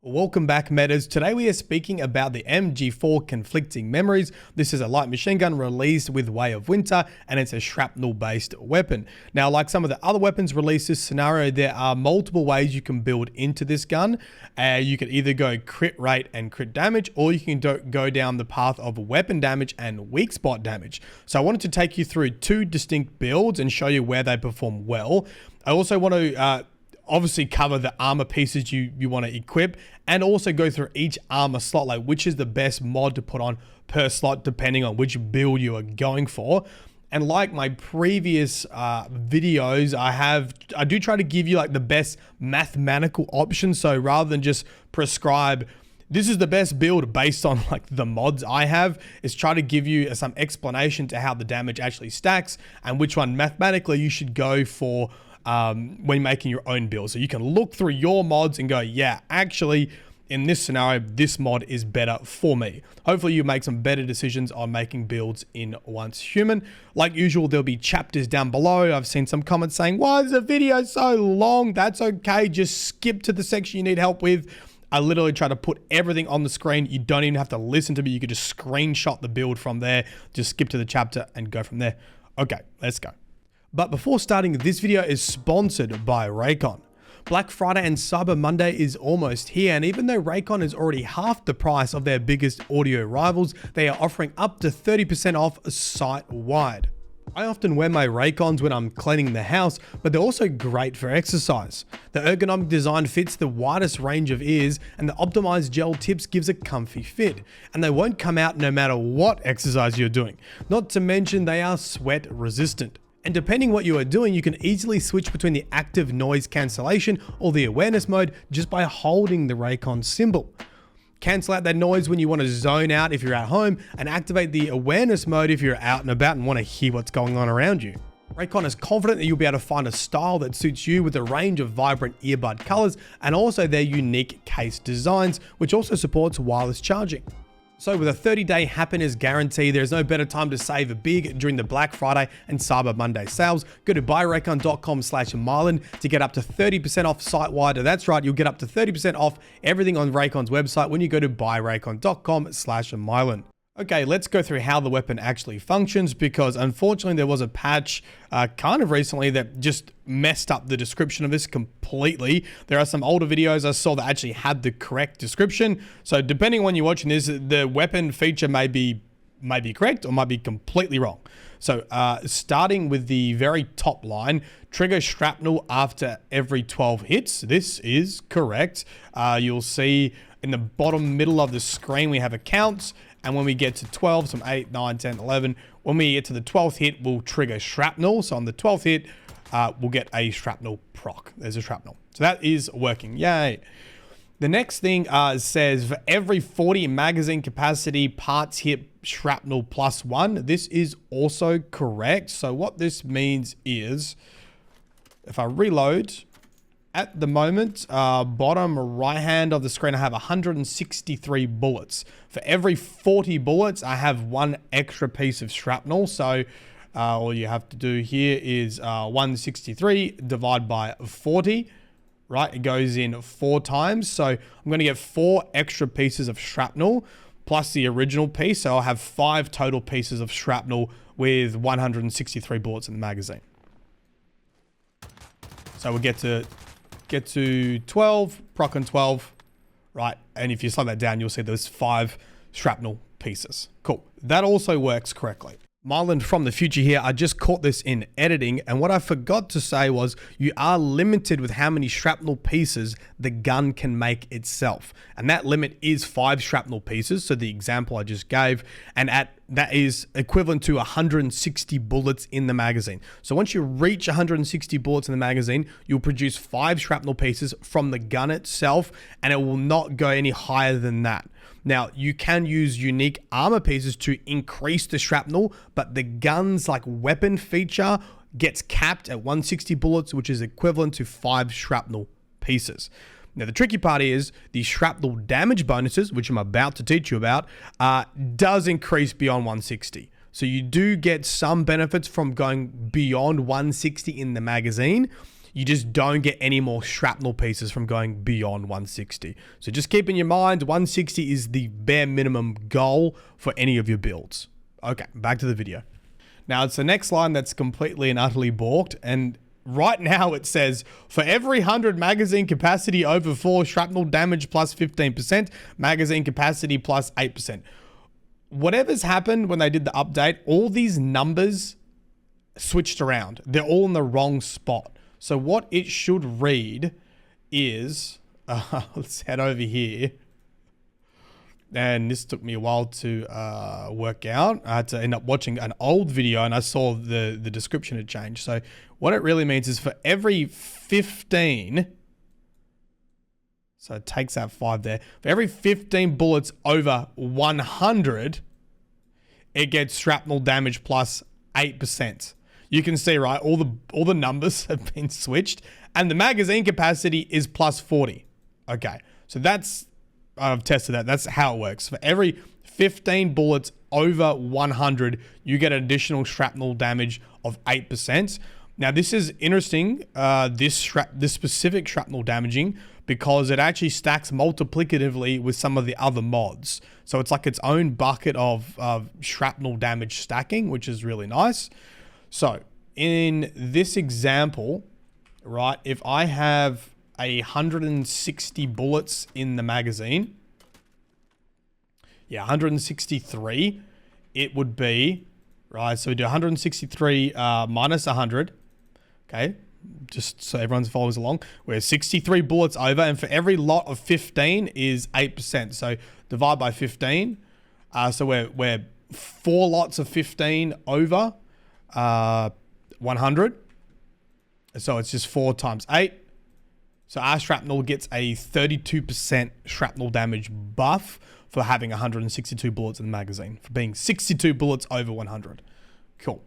Welcome back, Metas. Today we are speaking about the MG4 Conflicting Memories. This is a light machine gun released with Way of Winter, and it's a shrapnel-based weapon. Now, like some of the other weapons released this scenario, there are multiple ways you can build into this gun. You can either go crit rate and crit damage, or you can go down the path of weapon damage and weak spot damage. So I wanted to take you through two distinct builds and show you where they perform well. I also want to obviously cover the armor pieces you want to equip, and also go through each armor slot, like which is the best mod to put on per slot depending on which build you are going for. And like my previous videos, I do try to give you like the best mathematical option. So rather than just prescribe this is the best build based on like the mods I have, is try to give you some explanation to how the damage actually stacks and which one mathematically you should go for when making your own build. So you can look through your mods and go, yeah, actually in this scenario, this mod is better for me. Hopefully you make some better decisions on making builds in Once Human. Like usual, there'll be chapters down below. I've seen some comments saying, why is the video so long? That's okay. Just skip to the section you need help with. I literally try to put everything on the screen. You don't even have to listen to me. You could just screenshot the build from there. Just skip to the chapter and go from there. Okay, let's go. But before starting, this video is sponsored by Raycon. Black Friday and Cyber Monday is almost here, and even though Raycon is already half the price of their biggest audio rivals, they are offering up to 30% off site-wide. I often wear my Raycons when I'm cleaning the house, but they're also great for exercise. The ergonomic design fits the widest range of ears, and the optimized gel tips gives a comfy fit. And they won't come out no matter what exercise you're doing. Not to mention they are sweat resistant. And depending what you are doing, you can easily switch between the active noise cancellation or the awareness mode just by holding the Raycon symbol. Cancel out that noise when you want to zone out if you're at home, and activate the awareness mode if you're out and about and want to hear what's going on around you. Raycon is confident that you'll be able to find a style that suits you with a range of vibrant earbud colors and also their unique case designs, which also supports wireless charging. So with a 30-day happiness guarantee, there's no better time to save big during the Black Friday and Cyber Monday sales. Go to buyraycon.com/Myelin to get up to 30% off site-wide. That's right, you'll get up to 30% off everything on Raycon's website when you go to buyraycon.com/Myelin. Okay, let's go through how the weapon actually functions, because unfortunately there was a patch kind of recently that just messed up the description of this completely. There are some older videos I saw that actually had the correct description. So depending on when you're watching this, the weapon feature may be correct or might be completely wrong. So starting with the very top line, trigger shrapnel after every 12 hits. This is correct. You'll see in the bottom middle of the screen we have a count. And when we get to 12, some 8, 9, 10, 11, when we get to the 12th hit, we'll trigger shrapnel. So on the 12th hit, we'll get a shrapnel proc. There's a shrapnel. So that is working. Yay. The next thing says for every 40 magazine capacity, parts hit shrapnel +1. This is also correct. So what this means is if I reload, at the moment, bottom right hand of the screen, I have 163 bullets. For every 40 bullets, I have one extra piece of shrapnel. So all you have to do here is 163 divided by 40, right? It goes in 4 times. So I'm going to get 4 extra pieces of shrapnel plus the original piece. So I'll have 5 total pieces of shrapnel with 163 bullets in the magazine. So we'll get to 12, proc on 12, right? And if you slow that down, you'll see there's 5 shrapnel pieces. Cool. That also works correctly. Myelin from the future here. I just caught this in editing, and what I forgot to say was you are limited with how many shrapnel pieces the gun can make itself. And that limit is 5 shrapnel pieces. So the example I just gave, and that is equivalent to 160 bullets in the magazine. So once you reach 160 bullets in the magazine, you'll produce 5 shrapnel pieces from the gun itself, and it will not go any higher than that. Now, you can use unique armor pieces to increase the shrapnel, but the gun's like weapon feature gets capped at 160 bullets, which is equivalent to 5 shrapnel pieces. Now, the tricky part is the shrapnel damage bonuses, which I'm about to teach you about, does increase beyond 160. So you do get some benefits from going beyond 160 in the magazine. You just don't get any more shrapnel pieces from going beyond 160. So just keep in your mind, 160 is the bare minimum goal for any of your builds. Okay, back to the video. Now it's the next line that's completely and utterly balked, and right now it says, for every 100 magazine capacity over 4, shrapnel damage plus 15%, magazine capacity plus 8%. Whatever's happened when they did the update, all these numbers switched around. They're all in the wrong spot. So what it should read is, let's head over here. And this took me a while to work out. I had to end up watching an old video and I saw the description had changed. So what it really means is for every 15, so it takes out 5 there. For every 15 bullets over 100, it gets shrapnel damage plus 8%. You can see, right, all the numbers have been switched and the magazine capacity is plus 40. Okay, so I've tested that. That's how it works. For every 15 bullets over 100, you get an additional shrapnel damage of 8%. Now, this is interesting, this specific shrapnel damaging, because it actually stacks multiplicatively with some of the other mods. So it's like its own bucket of shrapnel damage stacking, which is really nice. So in this example, right, if I have 160 bullets in the magazine, 163, it would be, right, so we do 163 minus 100, okay, just so everyone follows along. We're 63 bullets over, and for every lot of 15 is 8%, so divide by 15, so we're 4 lots of 15 over 100, so it's just 4 times 8. So our shrapnel gets a 32% shrapnel damage buff for having 162 bullets in the magazine, for being 62 bullets over 100. Cool.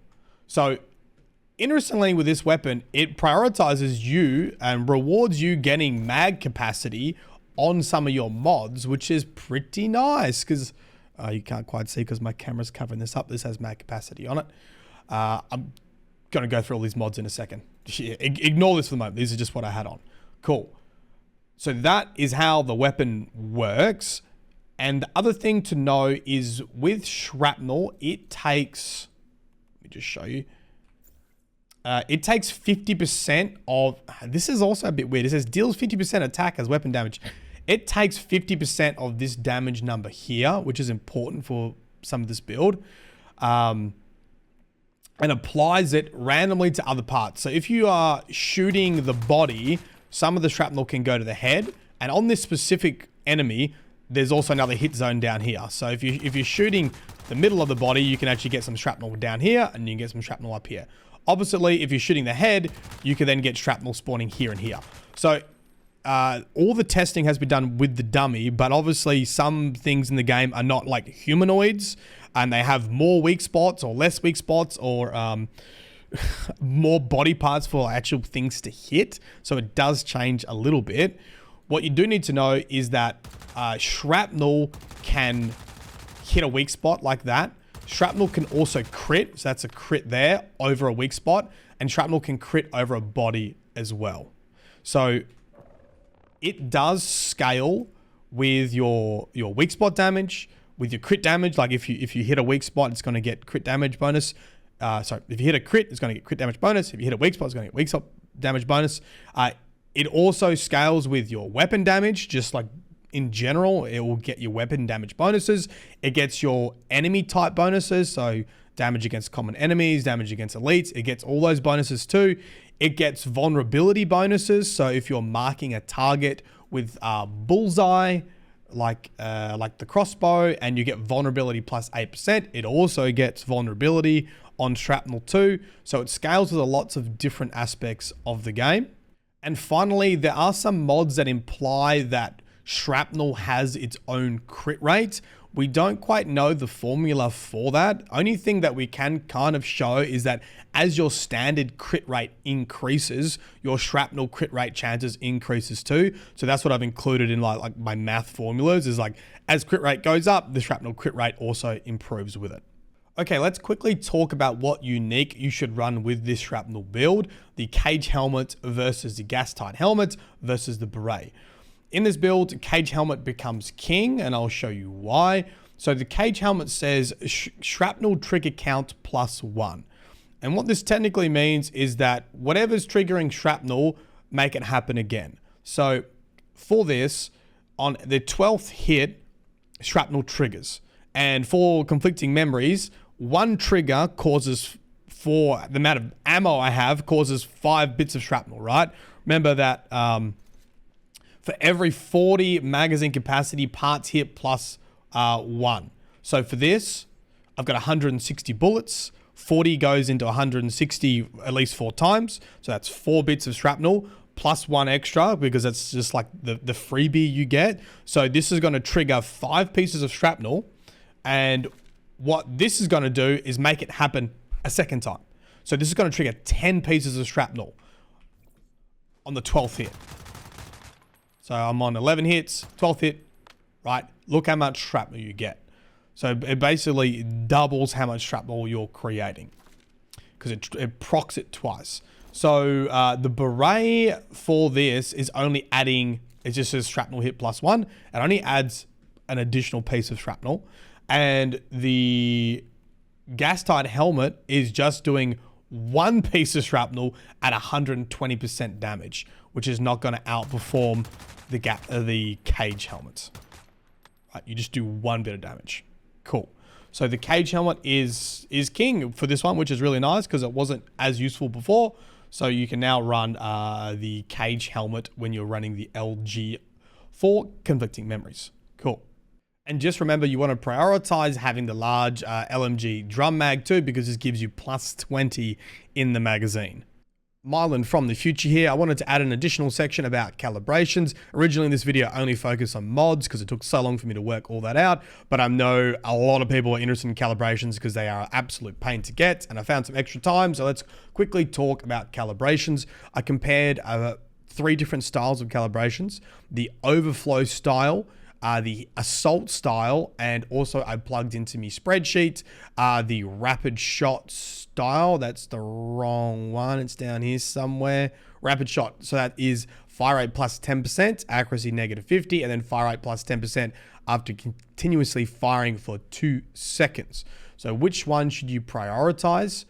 So interestingly with this weapon, it prioritizes you and rewards you getting mag capacity on some of your mods, which is pretty nice because you can't quite see because my camera's covering this up. This has mag capacity on it. I'm going to go through all these mods in a second. Ignore this for the moment. These are just what I had on. Cool. So that is how the weapon works. And the other thing to know is with shrapnel, it takes, let me just show you. It takes 50% of, this is also a bit weird. It says deals 50% attack as weapon damage. It takes 50% of this damage number here, which is important for some of this build. And applies it randomly to other parts. So if you are shooting the body, some of the shrapnel can go to the head, and on this specific enemy, there's also another hit zone down here. So if you're shooting the middle of the body, you can actually get some shrapnel down here, and you can get some shrapnel up here. Oppositely, if you're shooting the head, you can then get shrapnel spawning here and here. So all the testing has been done with the dummy, but obviously some things in the game are not like humanoids, and they have more weak spots or less weak spots, or more body parts for actual things to hit. So it does change a little bit. What you do need to know is that shrapnel can hit a weak spot like that. Shrapnel can also crit, so that's a crit there over a weak spot, and shrapnel can crit over a body as well. So it does scale with your weak spot damage, with your crit damage. Like if you hit a weak spot, it's going to get crit damage bonus. Sorry, if you hit a crit, it's going to get crit damage bonus. If you hit a weak spot, it's going to get weak spot damage bonus. It also scales with your weapon damage, just like in general, it will get your weapon damage bonuses. It gets your enemy type bonuses, so damage against common enemies, damage against elites. It gets all those bonuses too. It gets vulnerability bonuses, so if you're marking a target with bullseye, like the crossbow, and you get vulnerability plus 8%, it also gets vulnerability on shrapnel too. So it scales with lots of different aspects of the game. And finally, there are some mods that imply that shrapnel has its own crit rate. We don't quite know the formula for that. Only thing that we can kind of show is that as your standard crit rate increases, your shrapnel crit rate chances increases too. So that's what I've included in like my math formulas, is like as crit rate goes up, the shrapnel crit rate also improves with it. Okay, let's quickly talk about what unique you should run with this shrapnel build, the cage helmet versus the gas-tight helmet versus the beret. In this build, cage helmet becomes king, and I'll show you why. So the cage helmet says shrapnel trigger count +1. And what this technically means is that whatever's triggering shrapnel, make it happen again. So for this, on the 12th hit, shrapnel triggers. And for conflicting memories, one trigger causes, for the amount of ammo I have, causes 5 bits of shrapnel, right? Remember that for every 40 magazine capacity, parts hit +1. So for this, I've got 160 bullets. 40 goes into 160 at least 4 times. So that's 4 bits of shrapnel plus 1 extra, because that's just like the freebie you get. So this is going to trigger 5 pieces of shrapnel. And what this is going to do is make it happen a second time. So this is going to trigger 10 pieces of shrapnel on the 12th hit. So I'm on 11 hits, 12th hit, right? Look how much shrapnel you get. So it basically doubles how much shrapnel you're creating, because it procs it twice. So the beret for this is only adding, it just says shrapnel hit +1. It only adds an additional piece of shrapnel. And the gas-tight helmet is just doing 1 piece of shrapnel at 120% damage, which is not going to outperform the cage helmet. Right, you just do 1 bit of damage. Cool. So the cage helmet is king for this one, which is really nice because it wasn't as useful before. So you can now run the cage helmet when you're running the MG4 conflicting memories. Cool. And just remember, you want to prioritize having the large LMG drum mag too, because this gives you +20 in the magazine. Myelin from the future here. I wanted to add an additional section about calibrations. Originally, this video only focused on mods because it took so long for me to work all that out. But I know a lot of people are interested in calibrations because they are an absolute pain to get. And I found some extra time. So let's quickly talk about calibrations. I compared 3 different styles of calibrations: the overflow style, the assault style, and also I plugged into my spreadsheet the rapid shot style. That's the wrong one. It's down here somewhere. Rapid shot. So that is fire rate +10%, accuracy -50, and then fire rate +10% after continuously firing for 2 seconds. So which one should you prioritize?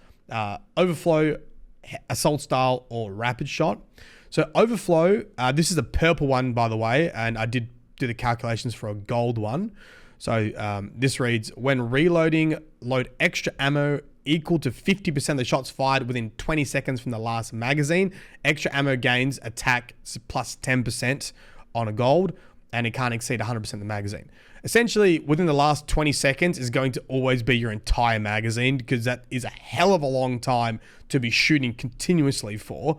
Overflow, assault style, or rapid shot? So overflow, this is the purple one, by the way, and I did do the calculations for a gold one. So this reads, when reloading, load extra ammo equal to 50% of the shots fired within 20 seconds from the last magazine. Extra ammo gains attack +10% on a gold, and it can't exceed 100% of the magazine. Essentially, within the last 20 seconds is going to always be your entire magazine, because that is a hell of a long time to be shooting continuously for.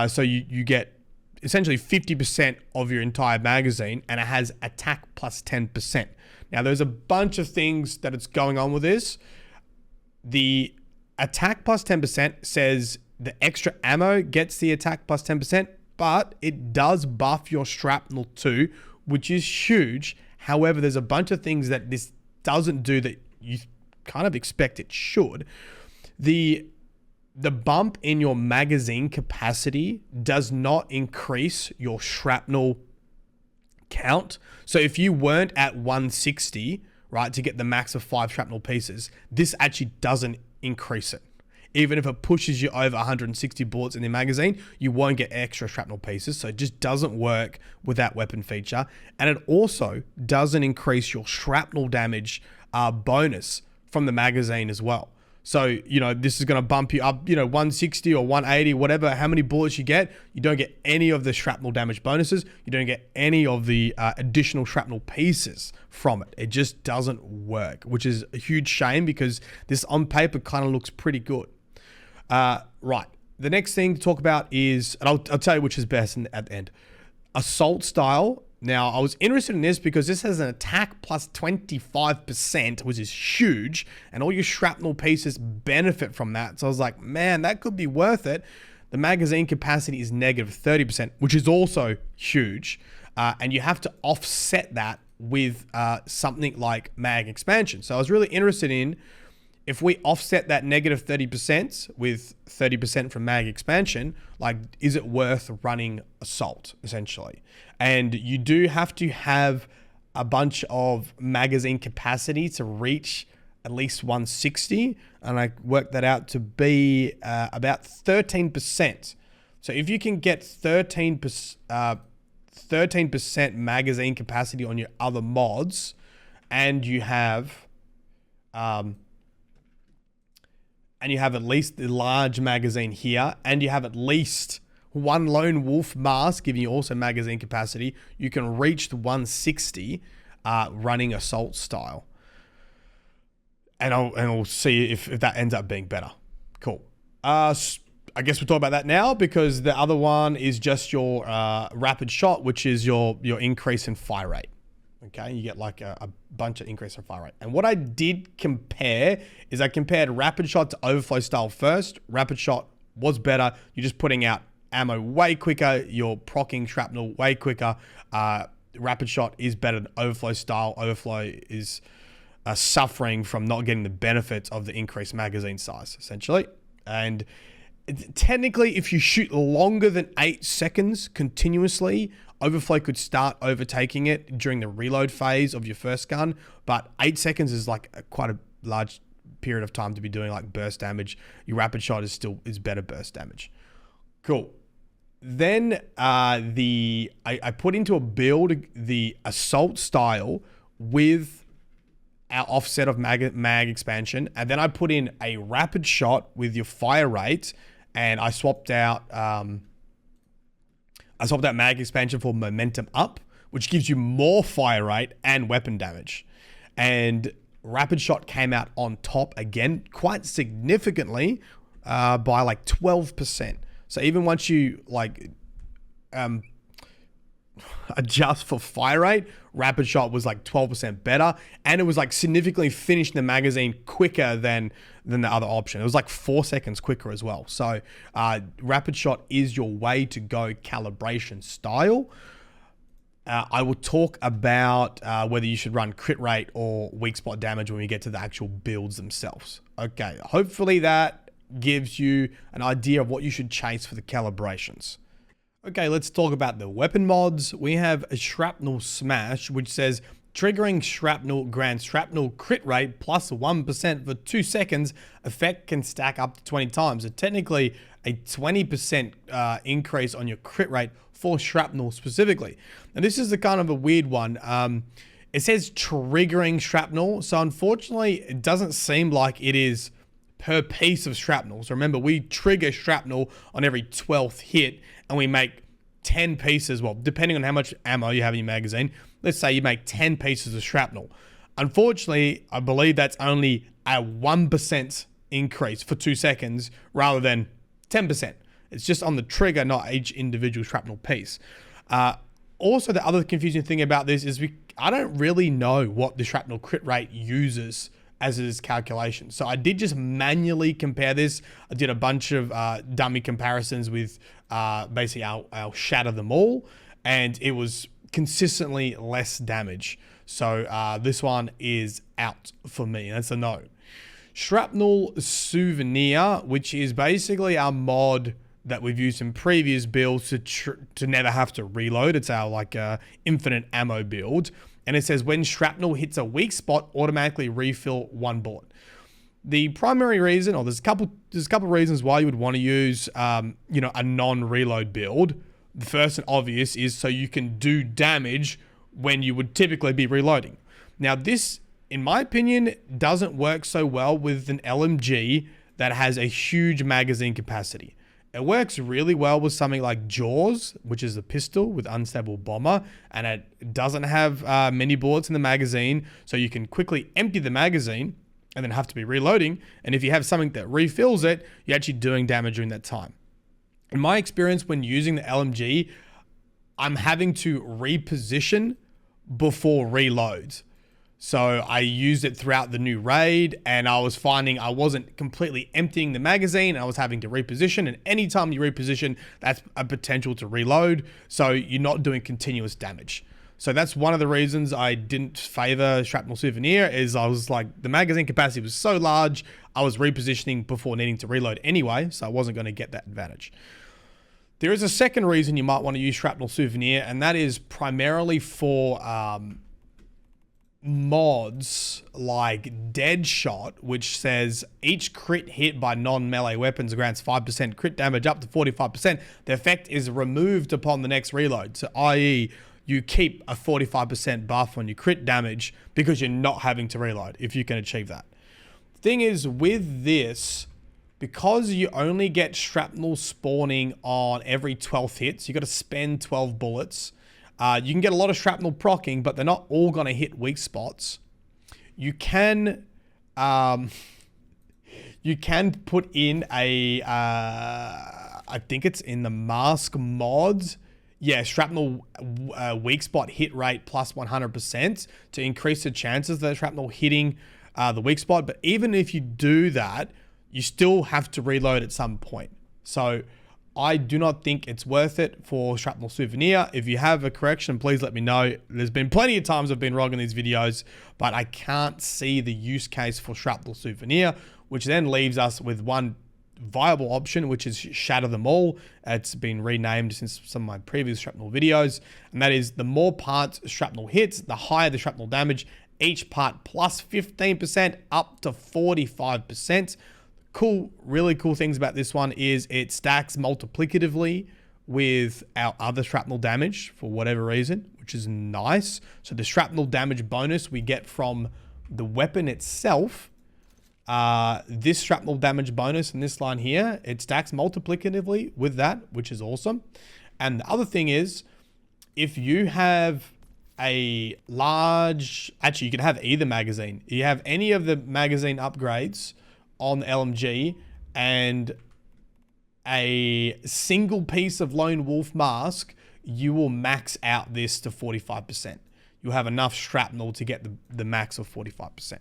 So you get essentially 50% of your entire magazine, and it has attack +10%. Now, there's a bunch of things that it's going on with this. The attack +10% says the extra ammo gets the attack +10%, but it does buff your shrapnel too, which is huge. However, there's a bunch of things that this doesn't do that you kind of expect it should. The bump in your magazine capacity does not increase your shrapnel count. So if you weren't at 160, right, to get the max of 5 shrapnel pieces, this actually doesn't increase it. Even if it pushes you over 160 bullets in the magazine, you won't get extra shrapnel pieces. So it just doesn't work with that weapon feature. And it also doesn't increase your shrapnel damage bonus from the magazine as well. So, this is going to bump you up, 160 or 180, whatever, how many bullets you get. You don't get any of the shrapnel damage bonuses. You don't get any of the additional shrapnel pieces from it. It just doesn't work, which is a huge shame, because this on paper kind of looks pretty good. Right. The next thing to talk about is, and I'll tell you which is best at the end, assault style. Now, I was interested in this because this has an attack +25%, which is huge, and all your shrapnel pieces benefit from that. So I was like, man, that could be worth it. The magazine capacity is -30%, which is also huge, and you have to offset that with something like mag expansion. So I was really interested in, if we offset that negative 30% with 30% from mag expansion, like, is it worth running Assault, essentially? And you do have to have a bunch of magazine capacity to reach at least 160, and I worked that out to be about 13%. So if you can get 13% magazine capacity on your other mods, and you have at least the large magazine here, and you have at least one lone wolf mask giving you also magazine capacity, you can reach the 160 running Assault style. And I'll see if that ends up being better. Cool. I guess we'll talk about that now, because the other one is just your rapid shot, which is your increase in fire rate. Okay, you get like a bunch of increase in fire rate. And what I did compare is I compared rapid shot to overflow style first. Rapid shot was better. You're just putting out ammo way quicker. You're proccing shrapnel way quicker. Rapid shot is better than overflow style. Overflow is suffering from not getting the benefits of the increased magazine size, essentially. And technically, if you shoot longer than 8 seconds continuously, overflow could start overtaking it during the reload phase of your first gun. But 8 seconds is like quite a large period of time to be doing like burst damage. Your rapid shot is better burst damage. Cool. Then I put into a build the Assault style with our offset of mag expansion, and then I put in a rapid shot with your fire rate, and I swapped out mag expansion for momentum up, which gives you more fire rate and weapon damage. And rapid shot came out on top again, quite significantly, by like 12%. So even once you like adjust for fire rate, rapid shot was like 12% better, and it was like significantly finishing the magazine quicker than the other option. It was like 4 seconds quicker as well. So rapid shot is your way to go calibration style. I will talk about whether you should run crit rate or weak spot damage when we get to the actual builds themselves. Okay, hopefully that gives you an idea of what you should chase for the calibrations. Okay, let's talk about the weapon mods. We have a Shrapnel Smash, which says triggering shrapnel grants shrapnel crit rate plus 1% for 2 seconds. Effect can stack up to 20 times. So technically a 20% increase on your crit rate for shrapnel specifically. And this is the kind of a weird one. It says triggering shrapnel. So unfortunately, it doesn't seem like it is per piece of shrapnel. So remember, we trigger shrapnel on every 12th hit, and we make 10 pieces, well, depending on how much ammo you have in your magazine. Let's say you make 10 pieces of shrapnel. Unfortunately, I believe that's only a 1% increase for 2 seconds rather than 10%. It's just on the trigger, not each individual shrapnel piece. Also, the other confusing thing about this is I don't really know what the shrapnel crit rate uses as its calculation. So I did just manually compare this. I did a bunch of dummy comparisons with basically our Shatter Them All, and it was consistently less damage. So this one is out for me. That's a no. Shrapnel Souvenir, which is basically our mod that we've used in previous builds to never have to reload. It's our like infinite ammo build. And it says when shrapnel hits a weak spot, automatically refill 1 bullet. The primary reason, or there's a couple reasons why you would want to use a non-reload build. The first and obvious is so you can do damage when you would typically be reloading. Now this, in my opinion, doesn't work so well with an LMG that has a huge magazine capacity. It works really well with something like Jaws, which is a pistol with unstable bomber, and it doesn't have many bullets in the magazine, so you can quickly empty the magazine and then have to be reloading. And if you have something that refills it, you're actually doing damage during that time. In my experience, when using the LMG, I'm having to reposition before reloads. So I used it throughout the new raid, and I was finding I wasn't completely emptying the magazine. I was having to reposition, and anytime you reposition, that's a potential to reload. So you're not doing continuous damage. So that's one of the reasons I didn't favor Shrapnel Souvenir, is I was like, the magazine capacity was so large, I was repositioning before needing to reload anyway, so I wasn't going to get that advantage. There is a second reason you might want to use Shrapnel Souvenir, and that is primarily for mods like Deadshot, which says each crit hit by non-melee weapons grants 5% crit damage up to 45%. The effect is removed upon the next reload. So i.e., you keep a 45% buff on your crit damage because you're not having to reload if you can achieve that. Thing is, with this, because you only get shrapnel spawning on every 12 hits, you got to spend 12 bullets. You can get a lot of shrapnel proccing, but they're not all going to hit weak spots. You can put in a, I think it's in the mask mods. Yeah, shrapnel weak spot hit rate plus 100% to increase the chances of the shrapnel hitting the weak spot. But even if you do that, you still have to reload at some point. So I do not think it's worth it for Shrapnel Souvenir. If you have a correction, please let me know. There's been plenty of times I've been wrong in these videos, but I can't see the use case for Shrapnel Souvenir, which then leaves us with one viable option, which is Shatter Them All. It's been renamed since some of my previous shrapnel videos, and that is the more parts shrapnel hits, the higher the shrapnel damage. Each part plus 15% up to 45%. Cool, really cool things about this one is it stacks multiplicatively with our other shrapnel damage for whatever reason, which is nice. So the shrapnel damage bonus we get from the weapon itself, this shrapnel damage bonus in this line here, it stacks multiplicatively with that, which is awesome. And the other thing is, if you have a large, actually you can have either magazine. You have any of the magazine upgrades on the LMG and a single piece of Lone Wolf mask, you will max out this to 45%. You'll have enough shrapnel to get the max of 45%.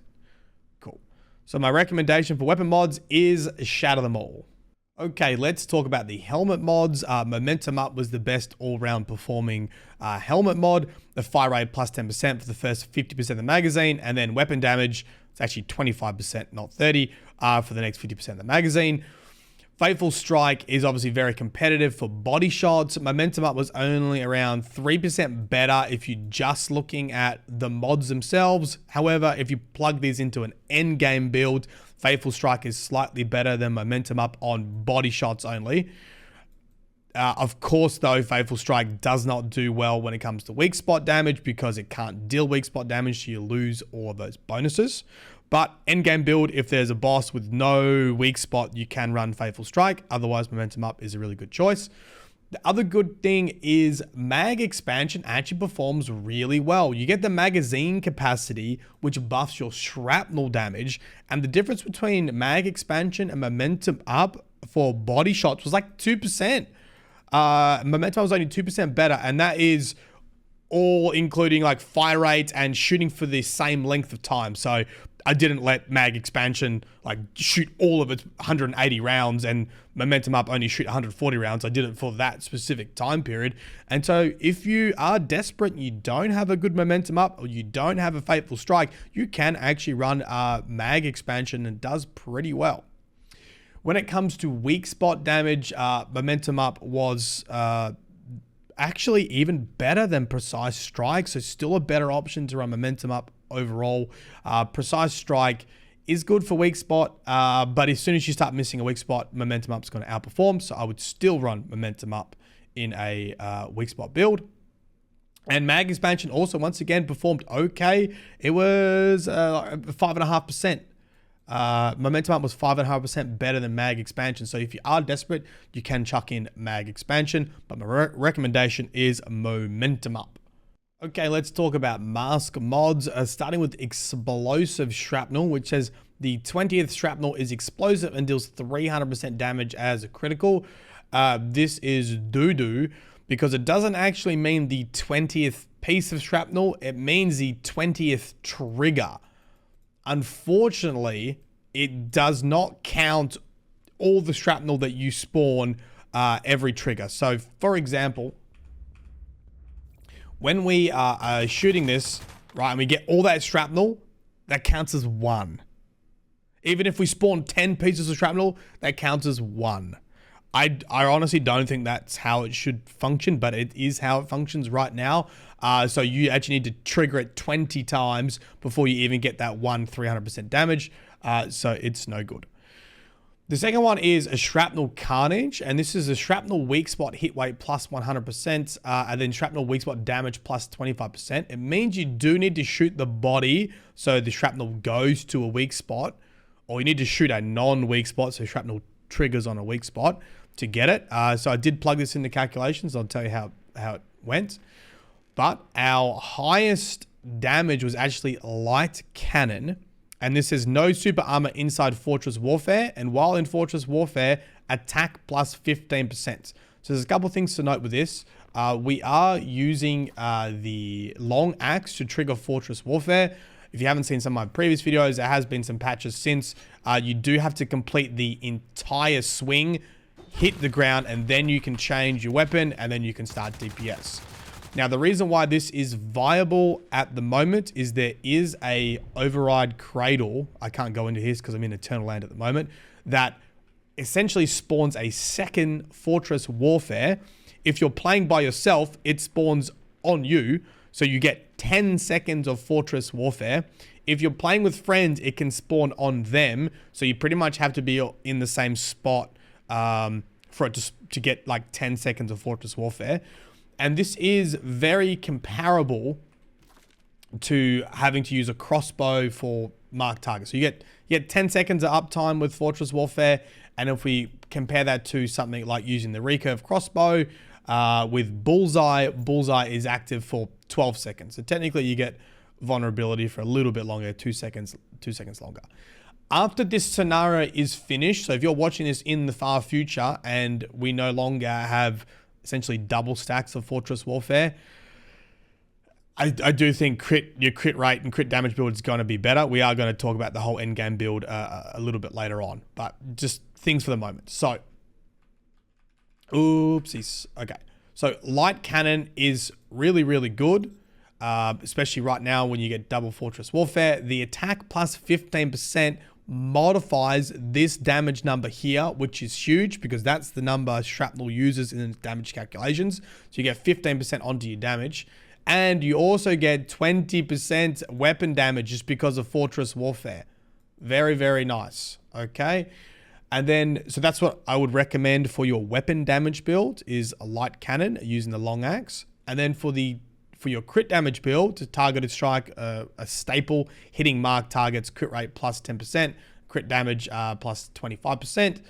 Cool. So my recommendation for weapon mods is Shatter Them All. Okay, let's talk about the helmet mods. Momentum Up was the best all-round performing helmet mod. The fire rate plus 10% for the first 50% of the magazine, and then weapon damage, it's actually 25%, not 30, for the next 50% of the magazine. Fateful Strike is obviously very competitive for body shots. Momentum Up was only around 3% better if you're just looking at the mods themselves. However, if you plug these into an endgame build, Fateful Strike is slightly better than Momentum Up on body shots only. Of course, though, Fateful Strike does not do well when it comes to weak spot damage because it can't deal weak spot damage, so you lose all of those bonuses. But endgame build, if there's a boss with no weak spot, you can run Fateful Strike. Otherwise, Momentum Up is a really good choice. The other good thing is mag expansion actually performs really well. You get the magazine capacity, which buffs your shrapnel damage. And the difference between mag expansion and Momentum Up for body shots was like 2%. Momentum Up was only 2% better, and that is all including like fire rate and shooting for the same length of time. So I didn't let mag expansion like shoot all of its 180 rounds and Momentum Up only shoot 140 rounds. I did it for that specific time period. And so if you are desperate and you don't have a good Momentum Up or you don't have a Fateful Strike, you can actually run mag expansion, and it does pretty well. When it comes to weak spot damage, Momentum Up was actually even better than Precise Strike, so still a better option to run Momentum Up overall. Precise Strike is good for weak spot, but as soon as you start missing a weak spot, Momentum Up is going to outperform, so I would still run Momentum Up in a weak spot build. And mag expansion also, once again, performed okay. It was 5.5%. Momentum Up was 5.5% better than mag expansion. So if you are desperate, you can chuck in mag expansion, but my recommendation is Momentum Up. Okay, let's talk about mask mods, starting with Explosive Shrapnel, which says the 20th shrapnel is explosive and deals 300% damage as a critical. This is doo-doo because it doesn't actually mean the 20th piece of shrapnel. It means the 20th trigger. Unfortunately, it does not count all the shrapnel that you spawn every trigger. So, for example, when we are shooting this, right, and we get all that shrapnel, that counts as 1. Even if we spawn 10 pieces of shrapnel, that counts as 1. I honestly don't think that's how it should function, but it is how it functions right now. So you actually need to trigger it 20 times before you even get that 300% damage. So it's no good. The second one is a shrapnel carnage, and this is a shrapnel weak spot hit rate plus 100%, and then shrapnel weak spot damage plus 25%. It means you do need to shoot the body so the shrapnel goes to a weak spot, or you need to shoot a non-weak spot so shrapnel triggers on a weak spot to get it. So I did plug this into calculations. I'll tell you how it went. But our highest damage was actually light cannon. And this says no super armor inside Fortress Warfare. And while in Fortress Warfare, attack plus 15%. So there's a couple things to note with this. We are using the long axe to trigger Fortress Warfare. If you haven't seen some of my previous videos, there has been some patches since. You do have to complete the entire swing, hit the ground, and then you can change your weapon, and then you can start DPS. Now, the reason why this is viable at the moment is there is a override cradle. I can't go into his because I'm in Eternal Land at the moment. That essentially spawns a second Fortress Warfare. If you're playing by yourself, it spawns on you. So you get 10 seconds of Fortress Warfare. If you're playing with friends, it can spawn on them. So you pretty much have to be in the same spot for it to get like 10 seconds of Fortress Warfare. And this is very comparable to having to use a crossbow for marked targets. So you get 10 seconds of uptime with Fortress Warfare. And if we compare that to something like using the recurve crossbow with Bullseye, Bullseye is active for 12 seconds. So technically you get vulnerability for a little bit longer, 2 seconds longer. After this scenario is finished, so if you're watching this in the far future and we no longer have essentially double stacks of Fortress Warfare, I do think your crit rate and crit damage build is going to be better. We are going to talk about the whole endgame build a little bit later on, but just things for the moment. So, oopsies. Okay. So light cannon is really, really good, especially right now when you get double Fortress Warfare. The attack plus 15% modifies this damage number here, which is huge because that's the number shrapnel uses in its damage calculations. So you get 15% onto your damage. And you also get 20% weapon damage just because of Fortress Warfare. Very, very nice. Okay. And then, so that's what I would recommend for your weapon damage build is a light cannon using the long axe. And then for your crit damage build, to targeted strike, a staple, hitting marked targets, crit rate plus 10%, crit damage plus 25%.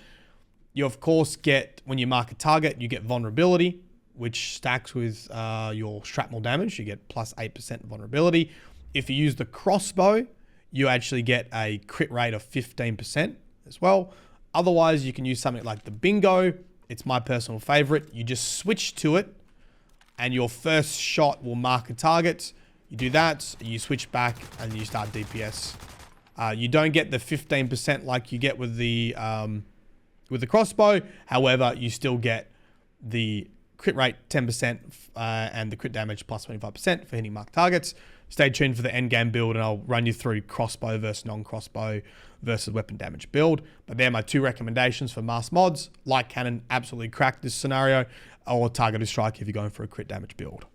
You of course get, when you mark a target, you get vulnerability, which stacks with your shrapnel damage. You get plus 8% vulnerability. If you use the crossbow, you actually get a crit rate of 15% as well. Otherwise, you can use something like the bingo. It's my personal favorite. You just switch to it and your first shot will mark a target. You do that, you switch back and you start DPS. You don't get the 15% like you get with the crossbow. However, you still get the crit rate 10% and the crit damage plus 25% for hitting marked targets. Stay tuned for the endgame build and I'll run you through crossbow versus non-crossbow versus weapon damage build. But they're my two recommendations for mass mods. Light cannon absolutely cracked this scenario, or targeted strike if you're going for a crit damage build.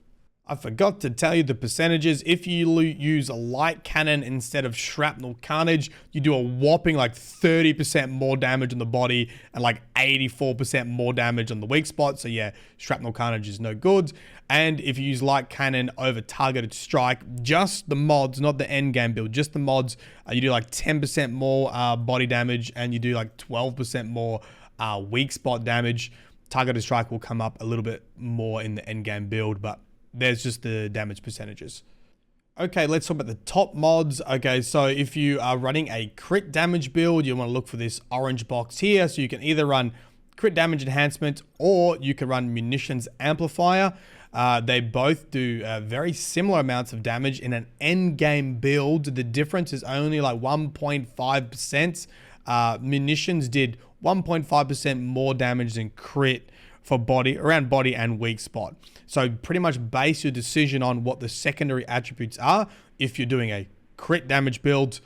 I forgot to tell you the percentages. If you use a light cannon instead of shrapnel carnage, you do a whopping like 30% more damage on the body and like 84% more damage on the weak spot. So yeah, shrapnel carnage is no good. And if you use light cannon over targeted strike, just the mods, not the end game build, just the mods, you do like 10% more body damage and you do like 12% more weak spot damage. Targeted strike will come up a little bit more in the end game build, but there's just the damage percentages. Okay, let's talk about the top mods. Okay, so if you are running a crit damage build, you want to look for this orange box here. So you can either run crit damage enhancement or you can run munitions amplifier. They both do very similar amounts of damage in an end game build. The difference is only like 1.5%. Munitions did 1.5% more damage than crit, for body, around body and weak spot. So pretty much base your decision on what the secondary attributes are. If you're doing a crit damage build,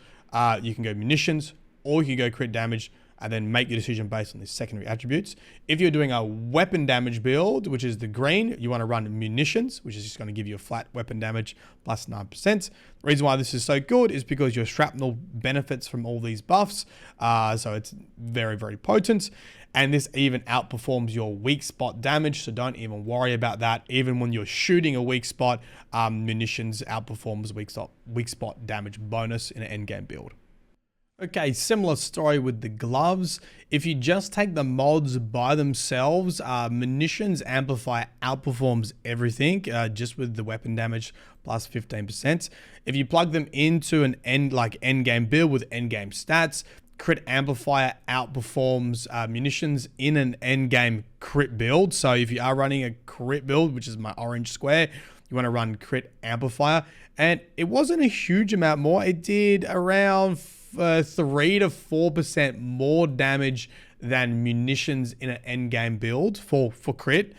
you can go munitions, or you can go crit damage, and then make your decision based on these secondary attributes. If you're doing a weapon damage build, which is the green, you want to run munitions, which is just going to give you a flat weapon damage plus 9%. The reason why this is so good is because your shrapnel benefits from all these buffs. So it's very, very potent. And this even outperforms your weak spot damage, so don't even worry about that. Even when you're shooting a weak spot, munitions outperforms weak spot damage bonus in an endgame build. Okay, similar story with the gloves. If you just take the mods by themselves, munitions amplifier outperforms everything, just with the weapon damage plus 15%. If you plug them into an endgame build with endgame stats, crit amplifier outperforms munitions in an endgame crit build. So if you are running a crit build, which is my orange square, you want to run crit amplifier. And it wasn't a huge amount more. It did around 3 to 4% more damage than munitions in an endgame build for crit.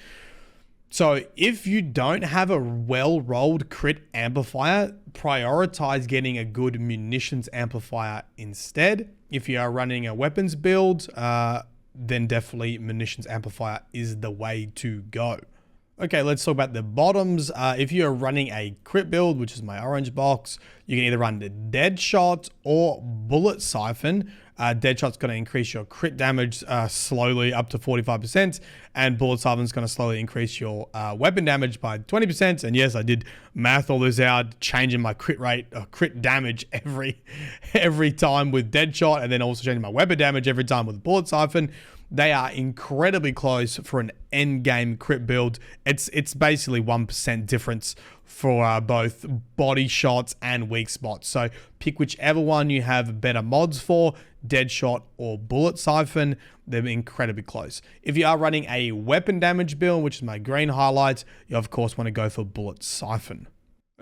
So if you don't have a well-rolled crit amplifier, prioritize getting a good munitions amplifier instead. If you are running a weapons build, then definitely munitions amplifier is the way to go. Okay, let's talk about the bottoms. If you're running a crit build, which is my orange box, you can either run the dead shot or bullet siphon. Dead shot's going to increase your crit damage slowly up to 45%, and bullet siphon's going to slowly increase your weapon damage by 20%. And yes, I did math all this out, changing my crit rate, crit damage every time with dead shot, and then also changing my weapon damage every time with bullet siphon. They are incredibly close for an end game crit build. It's basically 1% difference for both body shots and weak spots. So pick whichever one you have better mods for, dead shot or bullet siphon. They're incredibly close. If you are running a weapon damage build, which is my green highlight, you of course want to go for bullet siphon.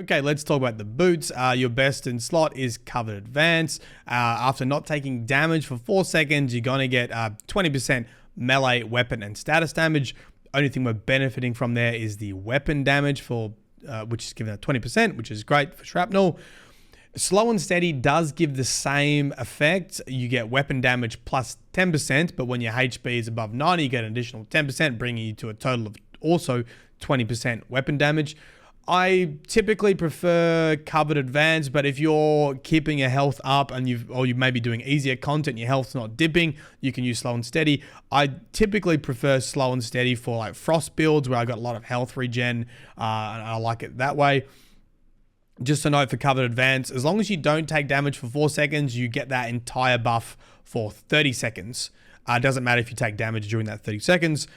Okay, let's talk about the boots. Your best in slot is covered advance. After not taking damage for 4 seconds, you're going to get 20% melee weapon and status damage. Only thing we're benefiting from there is the weapon damage for which is given at 20%, which is great for shrapnel. Slow and steady does give the same effect. You get weapon damage plus 10%, but when your HP is above 90, you get an additional 10%, bringing you to a total of also 20% weapon damage. I typically prefer covered advance, but if you're keeping your health up and you may be doing easier content, your health's not dipping, you can use slow and steady. I typically prefer slow and steady for like frost builds where I got a lot of health regen, and I like it that way. Just a note for covered advance, as long as you don't take damage for 4 seconds, you get that entire buff for 30 seconds. It doesn't matter if you take damage during that 30 seconds,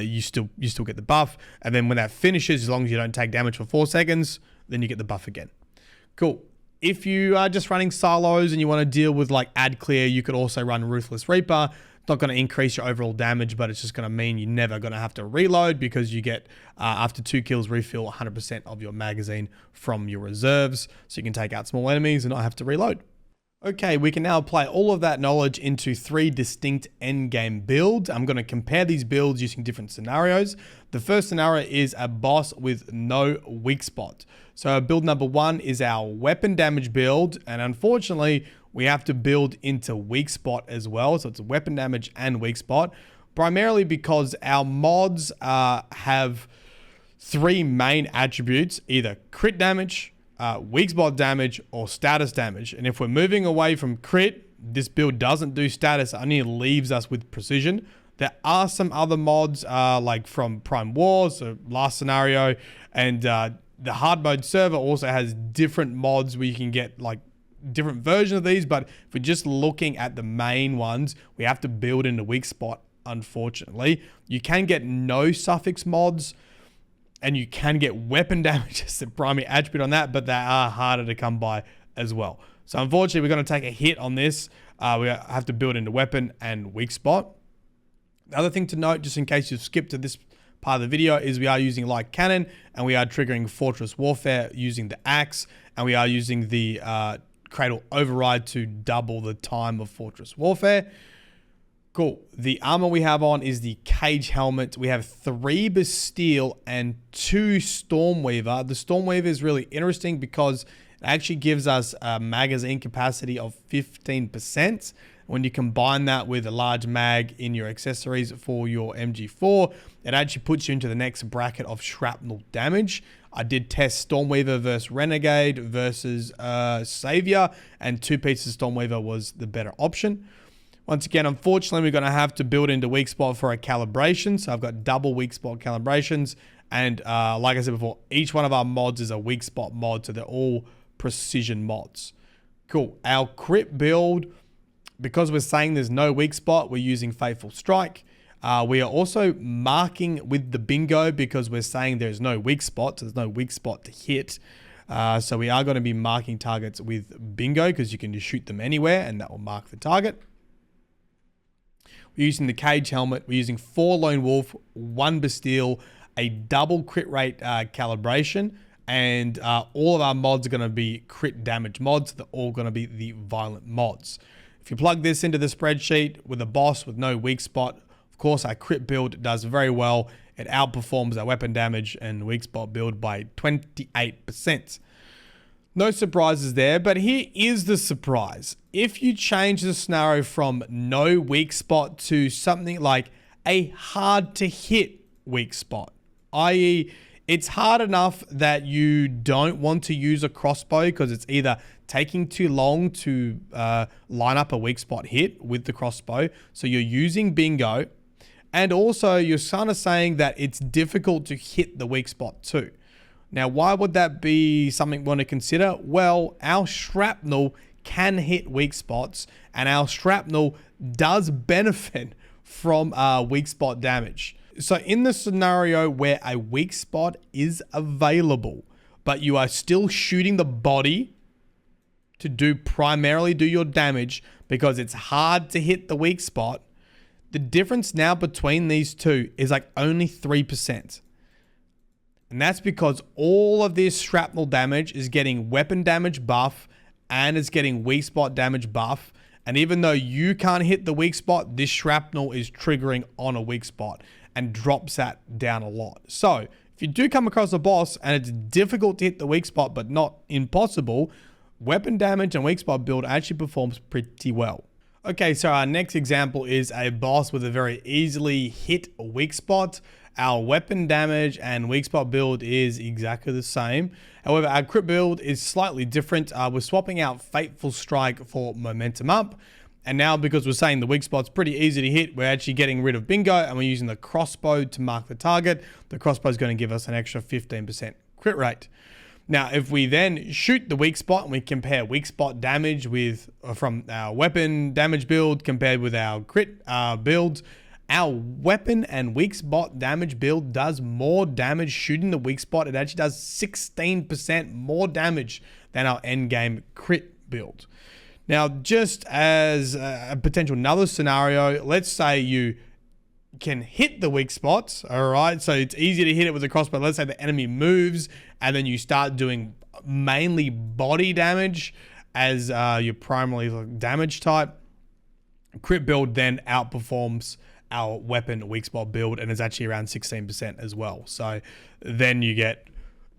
you still get the buff. And then when that finishes, as long as you don't take damage for 4 seconds, then you get the buff again. Cool. If you are just running silos and you want to deal with like ad clear, you could also run Ruthless Reaper. It's not going to increase your overall damage, but it's just going to mean you're never going to have to reload because you get, after 2 kills, refill 100% of your magazine from your reserves. So you can take out small enemies and not have to reload. Okay, we can now apply all of that knowledge into 3 distinct endgame builds. I'm going to compare these builds using different scenarios. The first scenario is a boss with no weak spot. So build number 1 is our weapon damage build, and unfortunately, we have to build into weak spot as well. So it's weapon damage and weak spot, primarily because our mods have 3 main attributes, either crit damage, weak spot damage, or status damage. And if we're moving away from crit, this build doesn't do status, only leaves us with precision. There are some other mods like from Prime Wars, so last scenario, and the hard mode server also has different mods where you can get like different versions of these, but if we're just looking at the main ones, we have to build into weak spot, unfortunately. You can get no suffix mods, and you can get weapon damage as the primary attribute on that, but they are harder to come by as well. So unfortunately, we're going to take a hit on this. We have to build into weapon and weak spot. The other thing to note, just in case you've skipped to this part of the video, is we are using light cannon, and we are triggering Fortress Warfare using the axe, and we are using the Cradle Override to double the time of Fortress Warfare. Cool. The armor we have on is the Cage Helmet. We have 3 Bastille and 2 Stormweaver. The Stormweaver is really interesting because it actually gives us a magazine capacity of 15%. When you combine that with a large mag in your accessories for your MG4, it actually puts you into the next bracket of shrapnel damage. I did test Stormweaver versus Renegade versus Savior, and 2 pieces of Stormweaver was the better option. Once again, unfortunately, we're going to have to build into weak spot for a calibration. So I've got double weak spot calibrations. And like I said before, each one of our mods is a weak spot mod. So they're all precision mods. Cool. Our crit build, because we're saying there's no weak spot, we're using Faithful Strike. We are also marking with the bingo because we're saying there's no weak spot. So there's no weak spot to hit. So we are going to be marking targets with bingo because you can just shoot them anywhere and that will mark the target. We're using the Cage Helmet. We're using 4 Lone Wolf, 1 Bastille, a double crit rate calibration, and all of our mods are going to be crit damage mods. They're all going to be the violent mods. If you plug this into the spreadsheet with a boss with no weak spot, of course, our crit build does very well. It outperforms our weapon damage and weak spot build by 28%. No surprises there, but here is the surprise. If you change the scenario from no weak spot to something like a hard to hit weak spot, i.e. it's hard enough that you don't want to use a crossbow because it's either taking too long to line up a weak spot hit with the crossbow, so you're using bingo, and also you're kind of saying that it's difficult to hit the weak spot too. Now, why would that be something we want to consider? Well, our shrapnel can hit weak spots, and our shrapnel does benefit from weak spot damage. So in the scenario where a weak spot is available, but you are still shooting the body to primarily do your damage because it's hard to hit the weak spot, the difference now between these two is like only 3%. And that's because all of this shrapnel damage is getting weapon damage buff and it's getting weak spot damage buff. And even though you can't hit the weak spot, this shrapnel is triggering on a weak spot and drops that down a lot. So if you do come across a boss and it's difficult to hit the weak spot, but not impossible, weapon damage and weak spot build actually performs pretty well. Okay, so our next example is a boss with a very easily hit weak spot. Our weapon damage and weak spot build is exactly the same. However, our crit build is slightly different. We're swapping out Faithful Strike for Momentum Up. And now because we're saying the weak spot's pretty easy to hit, we're actually getting rid of bingo and we're using the crossbow to mark the target. The crossbow is going to give us an extra 15% crit rate. Now, if we then shoot the weak spot and we compare weak spot damage with from our weapon damage build compared with our crit builds, our weapon and weak spot damage build does more damage shooting the weak spot. It actually does 16% more damage than our endgame crit build. Now, just as a potential another scenario, let's say you can hit the weak spots, all right? So it's easy to hit it with a crossbow. Let's say the enemy moves and then you start doing mainly body damage as your primary damage type. Crit build then outperforms our weapon weak spot build and is actually around 16% as well. So then you get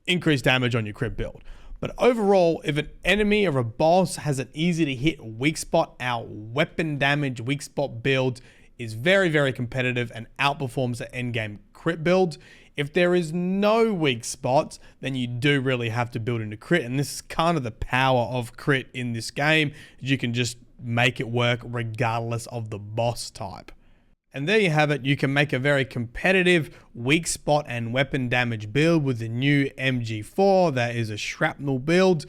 increased damage on your crit build. But overall, if an enemy or a boss has an easy to hit weak spot, our weapon damage weak spot build is very, very competitive and outperforms the endgame crit build. If there is no weak spots, then you do really have to build into crit. And this is kind of the power of crit in this game. You can just make it work regardless of the boss type. And there you have it. You can make a very competitive weak spot and weapon damage build with the new MG4. That is a shrapnel build.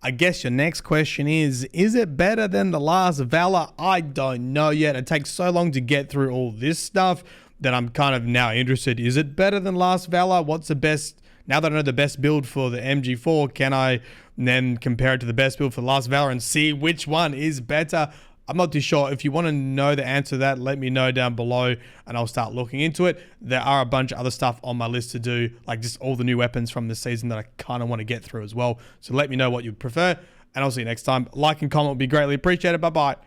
I guess your next question is it better than the last Valor? I don't know yet. It takes so long to get through all this stuff that I'm kind of now interested. Is it better than last Valor? What's the best? Now that I know the best build for the MG4, can I then compare it to the best build for the last Valor and see which one is better? I'm not too sure. If you want to know the answer to that, let me know down below and I'll start looking into it. There are a bunch of other stuff on my list to do, like just all the new weapons from this season that I kind of want to get through as well. So let me know what you prefer and I'll see you next time. Like and comment would be greatly appreciated. Bye-bye.